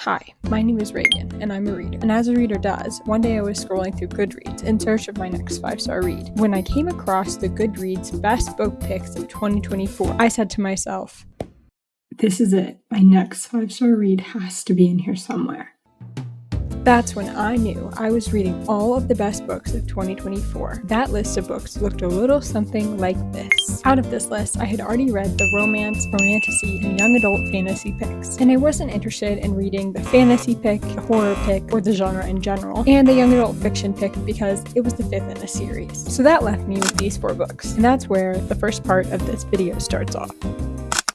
Hi, my name is Reagan, and I'm a reader. And as a reader does, one day I was scrolling through Goodreads in search of my next 5-star read. When I came across the Goodreads Best Book Picks of 2024, I said to myself, this is it. My next 5-star read has to be in here somewhere. That's when I knew I was reading all of the best books of 2024. That list of books looked a little something like this. Out of this list, I had already read the romance, romantasy, and young adult fantasy picks, and I wasn't interested in reading the fantasy pick, the horror pick, or the genre in general, and the young adult fiction pick because it was the 5th in a series. So that left me with these 4 books, and that's where the first part of this video starts off.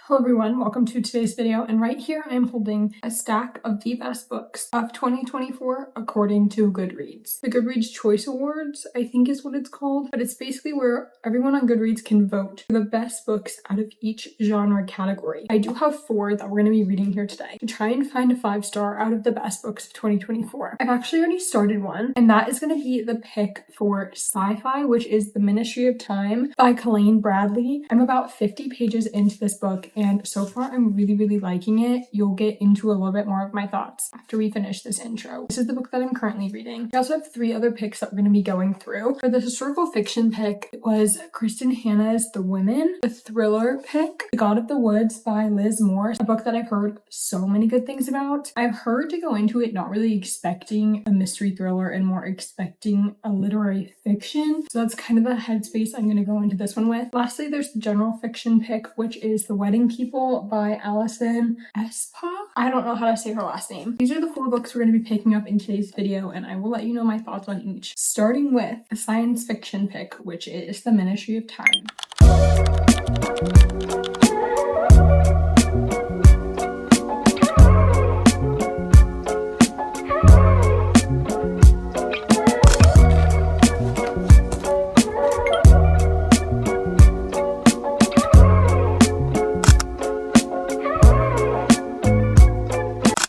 Hello everyone, welcome to today's video, and right here I'm holding a stack of the best books of 2024 according to Goodreads. The Goodreads Choice Awards, I think is what it's called, but it's basically where everyone on Goodreads can vote for the best books out of each genre category. I do have 4 that we're going to be reading here today to try and find a 5-star out of the best books of 2024. I've actually already started one, and that is going to be the pick for sci-fi, which is The Ministry of Time by Colleen Bradley. I'm about 50 pages into this book, and so far I'm really liking it. You'll get into a little bit more of my thoughts after we finish this intro. This is the book that I'm currently reading. I also have 3 other picks that we're going to be going through. For the historical fiction pick was Kristen Hanna's The Women. The thriller pick, The God of the Woods by Liz Morse, a book that I've heard so many good things about. I've heard to go into it not really expecting a mystery thriller and more expecting a literary fiction. So that's kind of the headspace I'm going to go into this one with. Lastly, there's the general fiction pick, which is The Wedding People by Alison Espa. I don't know how to say her last name. These are the 4 books we're going to be picking up in today's video, and I will let you know my thoughts on each. Starting with the science fiction pick, which is The Ministry of Time.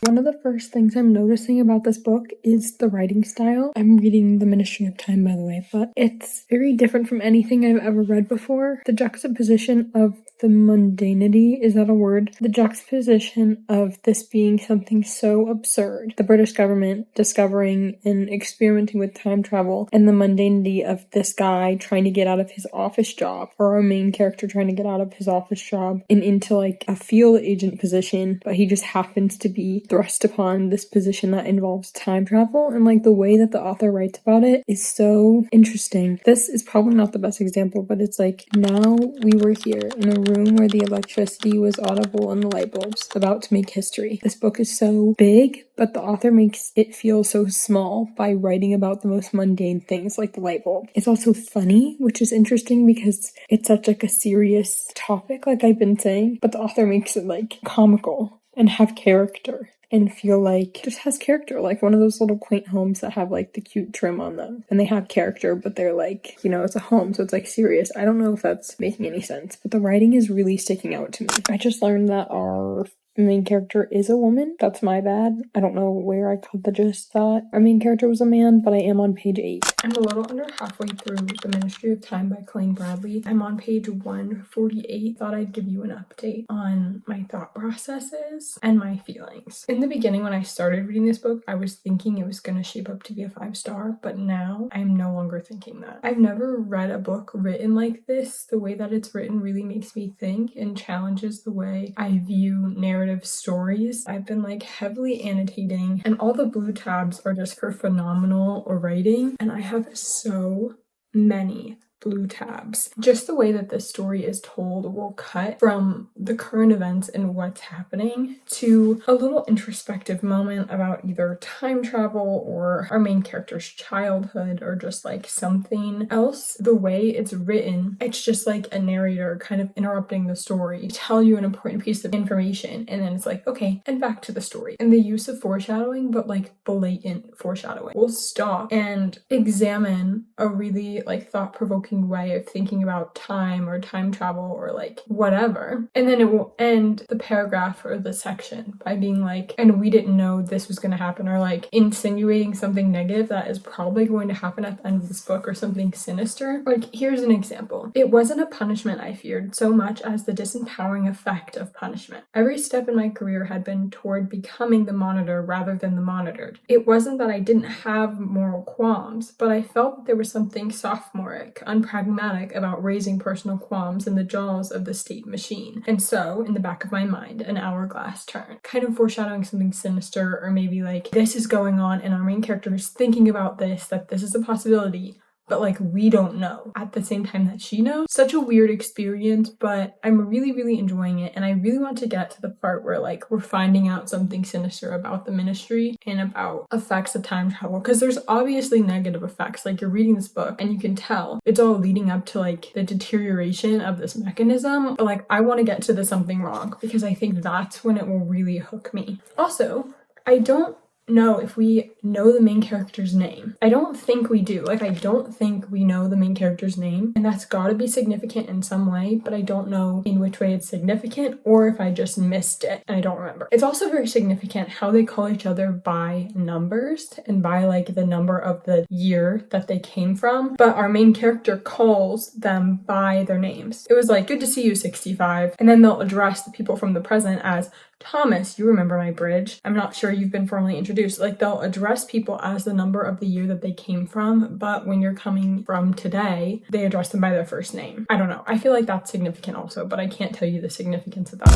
One of the first things I'm noticing about this book is the writing style. I'm reading The Ministry of Time, by the way, but it's very different from anything I've ever read before. The juxtaposition of the mundanity, is that a word? The juxtaposition of this being something so absurd, the British government discovering and experimenting with time travel, and the mundanity of this guy trying to get out of his office job, or our main character trying to get out of his office job and into like a field agent position, but he just happens to be thrust upon this position that involves time travel, and like the way that the author writes about it is so interesting. This is probably not the best example, but it's like, now we were here in a room where the electricity was audible and the light bulbs about to make history. This book is so big, but the author makes it feel so small by writing about the most mundane things like the light bulb. It's also funny, which is interesting because it's such like a serious topic, like I've been saying, but the author makes it like comical and have character and feel like just has character, like one of those little quaint homes that have like the cute trim on them, and they have character, but they're like, you know, it's a home, so it's like serious. I don't know if that's making any sense, but the writing is really sticking out to me. I just learned that our main character is a woman. That's my bad. I don't know where I caught the gist that our main character was a man, but I am on page 8. I'm a little under halfway through The Ministry of Time by Colleen Bradley. I'm on page 148. Thought I'd give you an update on my thought processes and my feelings. In the beginning, when I started reading this book, I was thinking it was going to shape up to be a 5-star, but now I'm no longer thinking that. I've never read a book written like this. The way that it's written really makes me think and challenges the way I view narrative stories. I've been like heavily annotating, and all the blue tabs are just for phenomenal writing, and I have so many blue tabs. Just the way that this story is told will cut from the current events and what's happening to a little introspective moment about either time travel or our main character's childhood or just like something else. The way it's written, it's just like a narrator kind of interrupting the story to tell you an important piece of information, and then it's like, okay, and back to the story. And the use of foreshadowing, but like blatant foreshadowing, will stop and examine a really like thought-provoking thought-provoking way of thinking about time or time travel or like whatever. And then it will end the paragraph or the section by being like, and we didn't know this was going to happen, or like insinuating something negative that is probably going to happen at the end of this book, or something sinister. Like, here's an example. It wasn't a punishment I feared so much as the disempowering effect of punishment. Every step in my career had been toward becoming the monitor rather than the monitored. It wasn't that I didn't have moral qualms, but I felt that there was something sophomoric, unpragmatic about raising personal qualms in the jaws of the state machine. And so, in the back of my mind, an hourglass turned, kind of foreshadowing something sinister, or maybe like, this is going on and our main character is thinking about this, that this is a possibility, but like we don't know at the same time that she knows. Such a weird experience, but I'm really, really enjoying it, and I really want to get to the part where like we're finding out something sinister about the ministry and about effects of time travel, because there's obviously negative effects. Like, you're reading this book and you can tell it's all leading up to like the deterioration of this mechanism, but like I want to get to the something wrong, because I think that's when it will really hook me. Also, I don't know if we know the main character's name. I don't think we do. Like, I don't think we know the main character's name, and that's gotta be significant in some way, but I don't know in which way it's significant, or if I just missed it and I don't remember. It's also very significant how they call each other by numbers and by like the number of the year that they came from, but our main character calls them by their names. It was like, good to see you, 65, and then they'll address the people from the present as Thomas, you remember my bridge. I'm not sure you've been formally introduced. Like, they'll address people as the number of the year that they came from, but when you're coming from today, they address them by their first name. I don't know. I feel like that's significant also, but I can't tell you the significance of that.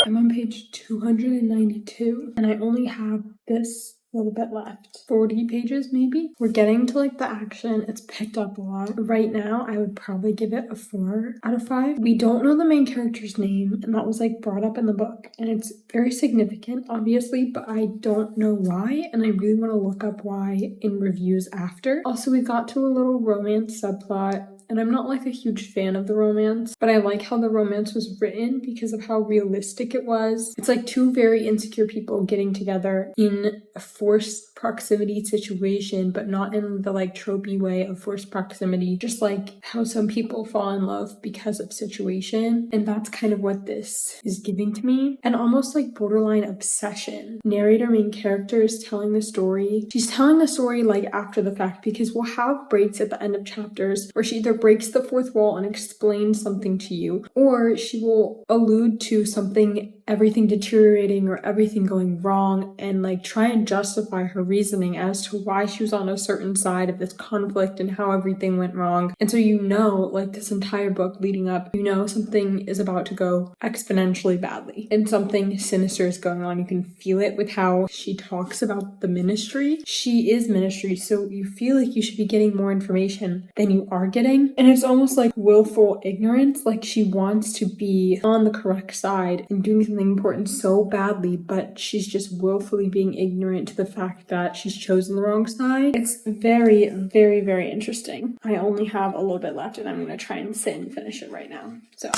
I'm on page 292, and I only have this little bit left. 40 pages maybe? We're getting to like the action. It's picked up a lot. Right now, I would probably give it a 4 out of 5. We don't know the main character's name, and that was like brought up in the book, and it's very significant, obviously, but I don't know why, and I really want to look up why in reviews after. Also, we got to a little romance subplot, and I'm not like a huge fan of the romance, but I like how the romance was written because of how realistic it was. It's like two very insecure people getting together in a forced proximity situation, but not in the like tropey way of forced proximity, just like how some people fall in love because of situation. And that's kind of what this is giving to me. And almost like borderline obsession. Narrator main character is telling the story. She's telling the story like after the fact, because we'll have breaks at the end of chapters where she either breaks the fourth wall and explains something to you, or she will allude to something, everything deteriorating or everything going wrong, and like try and justify her reasoning as to why she was on a certain side of this conflict and how everything went wrong. And so you know, like this entire book leading up, you know something is about to go exponentially badly and something sinister is going on. You can feel it with how she talks about the ministry. She is ministry, so you feel like you should be getting more information than you are getting. And it's almost like willful ignorance, like she wants to be on the correct side and doing something important so badly, but she's just willfully being ignorant to the fact that she's chosen the wrong side. It's very, very, very interesting. I only have a little bit left, and I'm going to try and sit and finish it right now. So,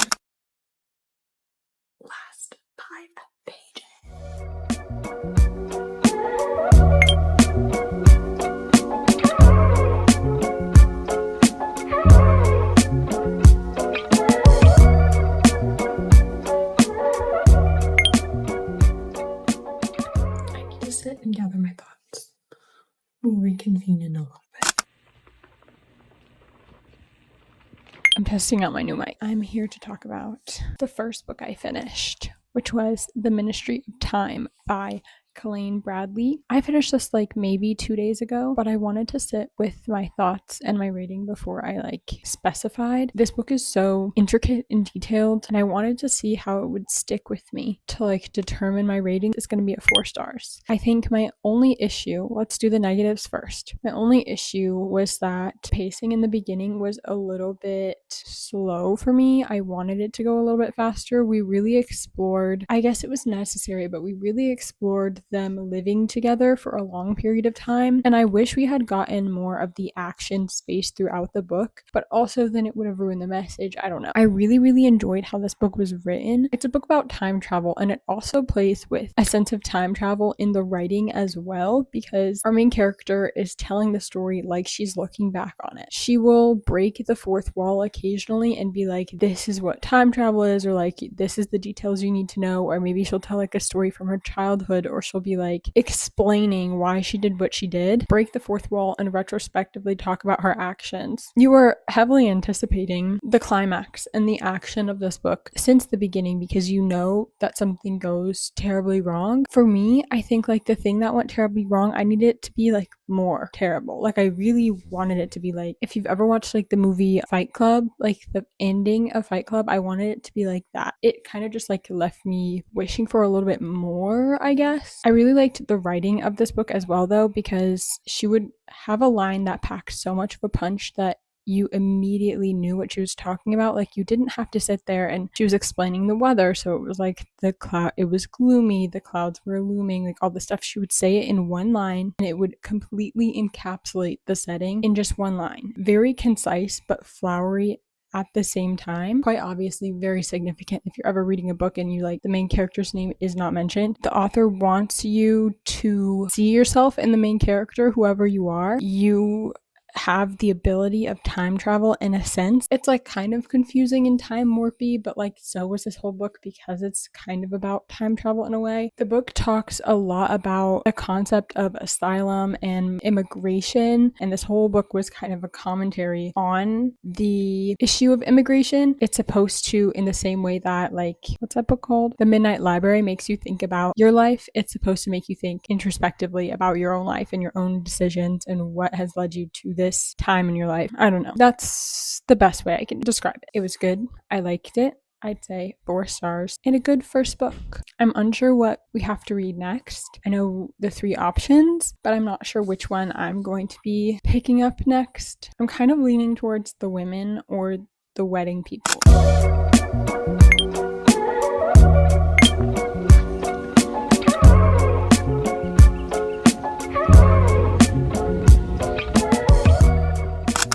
last 5 pages. Sit and gather my thoughts. We'll reconvene in a little bit. I'm testing out my new mic. I'm here to talk about the first book I finished, which was The Ministry of Time by Colleen Bradley. I finished this like maybe 2 days ago, but I wanted to sit with my thoughts and my rating before I like specified. This book is so intricate and detailed, and I wanted to see how it would stick with me to like determine my rating. It's going to be at 4 stars. I think my only issue, let's do the negatives first. My only issue was that pacing in the beginning was a little bit slow for me. I wanted it to go a little bit faster. We really explored, I guess it was necessary, but we really explored them living together for a long period of time. And I wish we had gotten more of the action space throughout the book, but also then it would have ruined the message. I don't know. I really, really enjoyed how this book was written. It's a book about time travel, and it also plays with a sense of time travel in the writing as well, because our main character is telling the story like she's looking back on it. She will break the fourth wall occasionally and be like, this is what time travel is, or like, this is the details you need to know, or maybe she'll tell like a story from her childhood, or she'll be like explaining why she did what she did, break the fourth wall, and retrospectively talk about her actions. You are heavily anticipating the climax and the action of this book since the beginning because you know that something goes terribly wrong. For me, I think like the thing that went terribly wrong, I needed it to be like more terrible. Like I really wanted it to be like, if you've ever watched like the movie Fight Club, like the ending of Fight Club, I wanted it to be like that. It kind of just like left me wishing for a little bit more, I guess. I really liked the writing of this book as well though, because she would have a line that packed so much of a punch that you immediately knew what she was talking about. Like you didn't have to sit there, and she was explaining the weather, so it was like it was gloomy, the clouds were looming, like all the stuff. She would say it in one line and it would completely encapsulate the setting in just one line. Very concise but flowery at the same time. Quite obviously very significant. If you're ever reading a book and you like the main character's name is not mentioned, the author wants you to see yourself in the main character, whoever you are. You have the ability of time travel in a sense. It's like kind of confusing and time warpy, but like so was this whole book because it's kind of about time travel in a way. The book talks a lot about the concept of asylum and immigration, and this whole book was kind of a commentary on the issue of immigration. It's supposed to, in the same way that like, what's that book called? The Midnight Library makes you think about your life. It's supposed to make you think introspectively about your own life and your own decisions and what has led you to this time in your life. I don't know. That's the best way I can describe it. It was good. I liked it. I'd say 4 stars and a good first book. I'm unsure what we have to read next. I know the 3 options, but I'm not sure which one I'm going to be picking up next. I'm kind of leaning towards The Women or The Wedding People.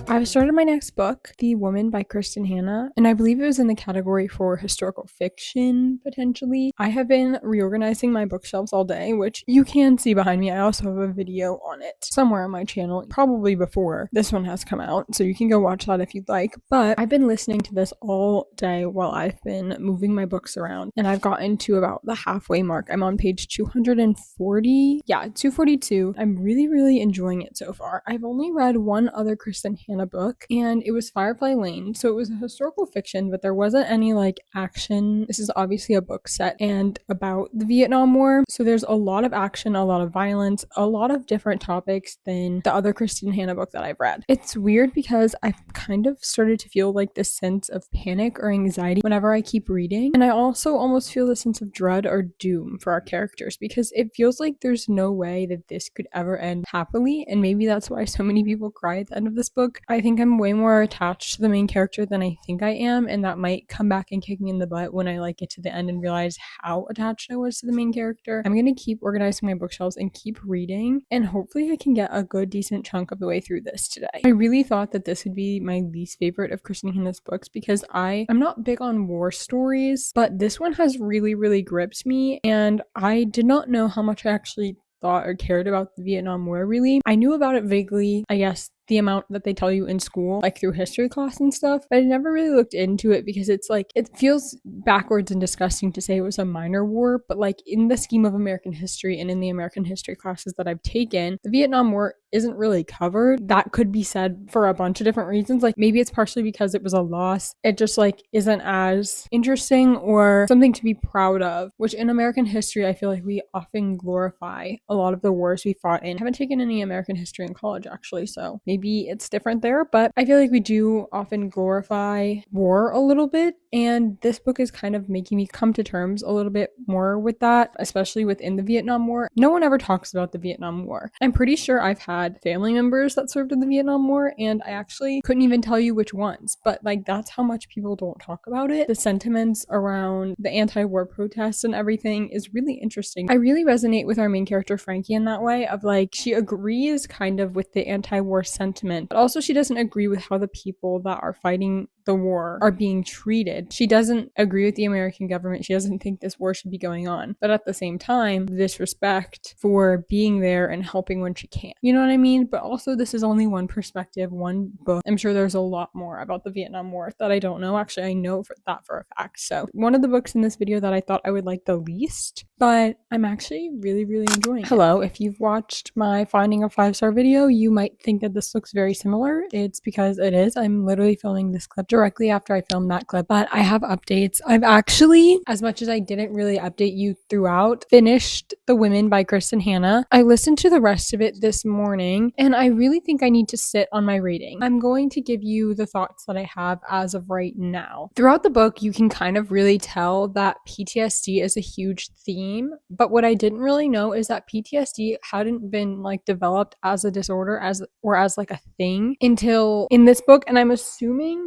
I've started my next book, The Woman by Kristen Hanna, and I believe it was in the category for historical fiction, potentially. I have been reorganizing my bookshelves all day, which you can see behind me. I also have a video on it somewhere on my channel, probably before this one has come out, so you can go watch that if you'd like. But I've been listening to this all day while I've been moving my books around, and I've gotten to about the halfway mark. I'm on page 240. Yeah, 242. I'm really, really enjoying it so far. I've only read one other Kristen Hanna book, and it was Firefly Lane. So it was a historical fiction, but there wasn't any like action. This is obviously a book set and about the Vietnam War, so there's a lot of action, a lot of violence, a lot of different topics than the other Kristen Hanna book that I've read. It's weird because I've kind of started to feel like this sense of panic or anxiety whenever I keep reading, and I also almost feel the sense of dread or doom for our characters because it feels like there's no way that this could ever end happily, and maybe that's why so many people cry at the end of this book. I think I'm way more attached to the main character than I think I am, and that might come back and kick me in the butt when I like get to the end and realize how attached I was to the main character. I'm gonna keep organizing my bookshelves and keep reading, and hopefully I can get a good decent chunk of the way through this today. I really thought that this would be my least favorite of Kristen Hanna's books because I'm not big on war stories, but this one has really, really gripped me, and I did not know how much I actually thought or cared about the Vietnam War really. I knew about it vaguely, I guess, the amount that they tell you in school, like through history class and stuff, but I never really looked into it because it's like, it feels backwards and disgusting to say it was a minor war, but like in the scheme of American history and in the American history classes that I've taken, the Vietnam War isn't really covered. That could be said for a bunch of different reasons. Like maybe it's partially because it was a loss. It just like isn't as interesting or something to be proud of, which in American history, I feel like we often glorify a lot of the wars we fought in. I haven't taken any American history in college actually, so maybe it's different there, but I feel like we do often glorify war a little bit, and this book is kind of making me come to terms a little bit more with that, especially within the Vietnam War. No one ever talks about the Vietnam War. I'm pretty sure I've had had family members that served in the Vietnam War, and I actually couldn't even tell you which ones, but like that's how much people don't talk about it. The sentiments around the anti-war protests and everything is really interesting. I really resonate with our main character Frankie in that way of like she agrees kind of with the anti-war sentiment, but also she doesn't agree with how the people that are fighting the war are being treated. She doesn't agree with the American government. She doesn't think this war should be going on. But at the same time, disrespect for being there and helping when she can. You know what I mean? But also this is only one perspective, one book. I'm sure there's a lot more about the Vietnam War that I don't know. Actually, I know for a fact. So one of the books in this video that I thought I would like the least, but I'm actually really, really enjoying it. Hello, if you've watched my Finding a 5-Star video, you might think that this looks very similar. It's because it is. I'm literally filming this clip directly after I filmed that clip, but I have updates. I've actually, as much as I didn't really update you throughout, finished The Women by Kristen Hanna. I listened to the rest of it this morning, and I really think I need to sit on my rating. I'm going to give you the thoughts that I have as of right now. Throughout the book, you can kind of really tell that PTSD is a huge theme, but what I didn't really know is that PTSD hadn't been like developed as a disorder as like a thing until in this book, and I'm assuming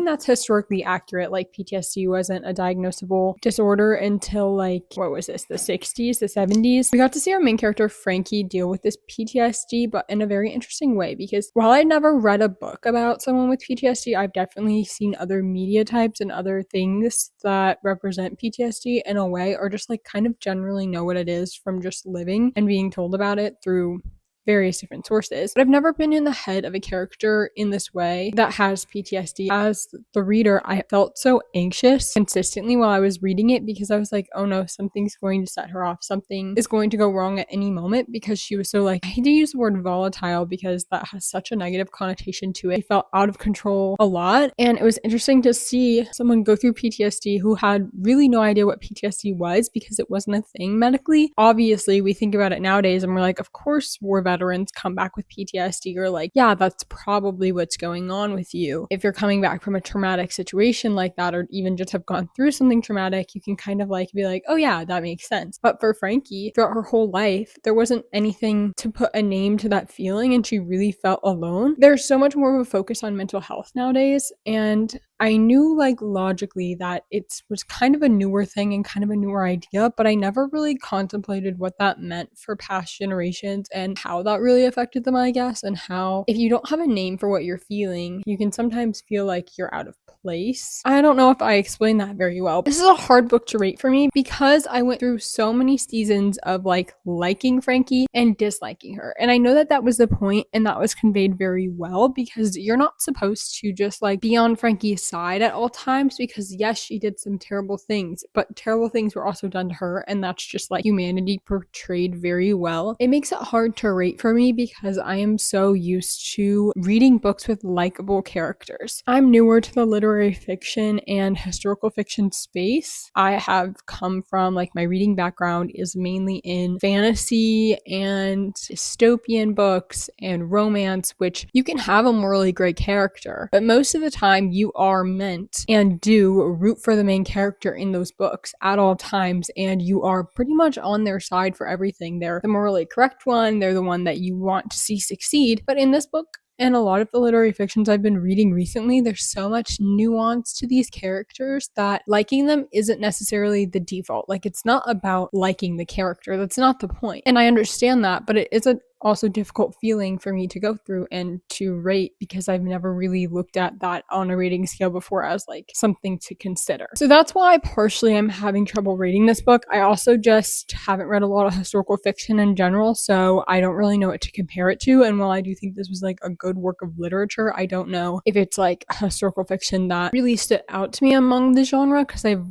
that's historically accurate. Like PTSD wasn't a diagnosable disorder until like, what was this, the 60s, the 70s. We got to see our main character Frankie deal with this PTSD, but in a very interesting way, because while I never read a book about someone with PTSD, I've definitely seen other media types and other things that represent PTSD in a way, or just like kind of generally know what it is from just living and being told about it through various different sources. But I've never been in the head of a character in this way that has PTSD. As the reader, I felt so anxious consistently while I was reading it because I was like, oh no, something's going to set her off. Something is going to go wrong at any moment, because she was so like, I hate to use the word volatile because that has such a negative connotation to it. She felt out of control a lot. And it was interesting to see someone go through PTSD who had really no idea what PTSD was because it wasn't a thing medically. Obviously, we think about it nowadays and we're like, of course, war veterans come back with PTSD, or like, yeah, that's probably what's going on with you. If you're coming back from a traumatic situation like that, or even just have gone through something traumatic, you can kind of like be like, oh yeah, that makes sense. But for Frankie, throughout her whole life, there wasn't anything to put a name to that feeling, and she really felt alone. There's so much more of a focus on mental health nowadays, and I knew like logically that it was kind of a newer thing and kind of a newer idea, but I never really contemplated what that meant for past generations and how that really affected them, I guess, and how if you don't have a name for what you're feeling, you can sometimes feel like you're out of place. I don't know if I explained that very well. This is a hard book to rate for me because I went through so many seasons of like liking Frankie and disliking her. And I know that that was the point and that was conveyed very well, because you're not supposed to just like be on Frankie's side at all times, because yes, she did some terrible things, but terrible things were also done to her, and that's just like humanity portrayed very well. It makes it hard to rate for me because I am so used to reading books with likable characters. I'm newer to the literary fiction and historical fiction space. I have come from like, my reading background is mainly in fantasy and dystopian books and romance, which you can have a morally great character, but most of the time you are meant and do root for the main character in those books at all times, and you are pretty much on their side for everything. They're the morally correct one, they're the one that you want to see succeed. But in this book, and a lot of the literary fictions I've been reading recently, there's so much nuance to these characters that liking them isn't necessarily the default. Like, it's not about liking the character. That's not the point. And I understand that, but it is a also difficult feeling for me to go through and to rate, because I've never really looked at that on a rating scale before as like something to consider. So that's why partially I'm having trouble rating this book. I also just haven't read a lot of historical fiction in general, so I don't really know what to compare it to. And while I do think this was like a good work of literature, I don't know if it's like historical fiction that really stood out to me among the genre, because I've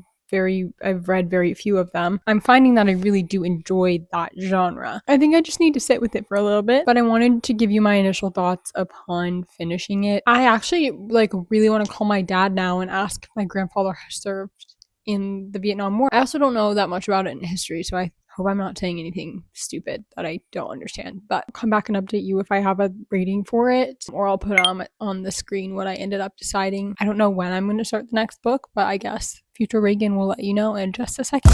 read very few of them. I'm finding that I really do enjoy that genre. I think I just need to sit with it for a little bit, but I wanted to give you my initial thoughts upon finishing it. I actually like really want to call my dad now and ask if my grandfather served in the Vietnam War. I also don't know that much about it in history, so I hope I'm not saying anything stupid that I don't understand, but I'll come back and update you if I have a rating for it, or I'll put on the screen what I ended up deciding. I don't know when I'm going to start the next book, but I guess future Reagan will let you know in just a second.